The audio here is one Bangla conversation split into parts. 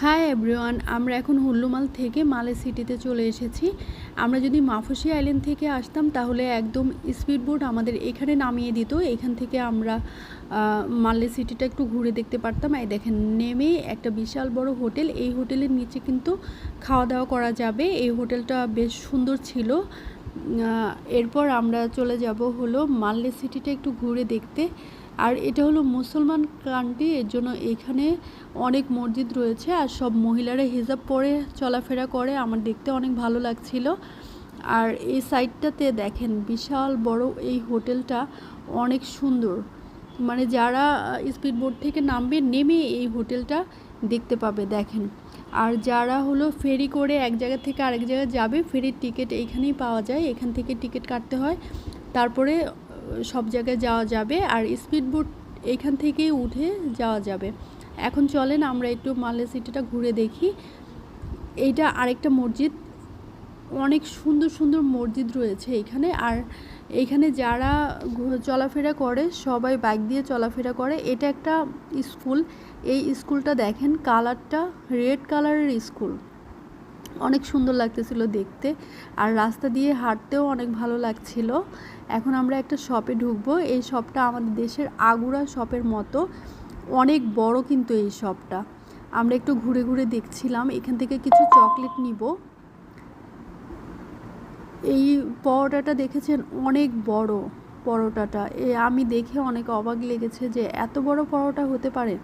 হাই এভরিওয়ান, আমরা এখন হুল্লুমাল থেকে মালে সিটিতে চলে এসেছি। আমরা যদি মাফুসি আইল্যান্ড থেকে আসতাম তাহলে একদম স্পিডবোট আমাদের এখানে নামিয়ে দিত। এখান থেকে আমরা মালে সিটিটা একটু ঘুরে দেখতে পারতাম। এই দেখেন, নেমে একটা বিশাল বড় হোটেল, এই হোটেলের নিচে কিন্তু খাওয়া দাওয়া করা যাবে। এই হোটেলটা বেশ সুন্দর ছিল। এরপর আমরা চলে যাব হলো মালে সিটিটা একটু ঘুরে দেখতে। আর এটা হলো মুসলমান কান্ট্রি, এর জন্য এখানে অনেক মসজিদ রয়েছে আর সব মহিলারা হিজাব পরে চলাফেরা করে। আমার দেখতে অনেক ভালো লাগছিল। আর এই সাইডটাতে দেখেন বিশাল বড় এই হোটেলটা, অনেক সুন্দর। মানে যারা স্পিডবোট থেকে নামবে, নেমে এই হোটেলটা দেখতে পাবে দেখেন। আর যারা হলো ফেরি করে এক জায়গা থেকে আরেক জায়গায় যাবে, ফেরির টিকিট এইখানেই পাওয়া যায়, এখান থেকে টিকিট কাটতে হয়, তারপরে সব জায়গায় যাওয়া যাবে। আর স্পিডবোট এখান থেকেই উঠে যাওয়া যাবে। এখন চলেন আমরা একটু মালে সিটিটা ঘুরে দেখি। এইটা আরেকটা মসজিদ, অনেক সুন্দর সুন্দর মসজিদ রয়েছে এখানে। আর এইখানে যারা চলাফেরা করে সবাই বাইক দিয়ে চলাফেরা করে। এটা একটা স্কুল, এই স্কুলটা দেখেন, কালারটা রেড কালারের স্কুল, অনেক সুন্দর লাগতেছিল দেখতে। আর রাস্তা দিয়ে হাঁটতেও অনেক ভালো লাগছিল। এখন আমরা একটা শপে ঢুকবো। এই শপটা আমাদের দেশের আগুরা শপের মতো, অনেক বড় কিন্তু এই শপটা। আমরা একটু ঘুরে ঘুরে দেখছিলাম, এখান থেকে কিছু চকলেট নিব। এই পরোটাটা দেখেছেন, অনেক বড় পরোটাটা, আমি দেখে অনেক অবাক লেগেছে যে এত বড় পরোটা হতে পারে।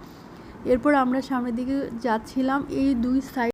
এরপর আমরা সামনের দিকে যাচ্ছিলাম, এই দুই সাইড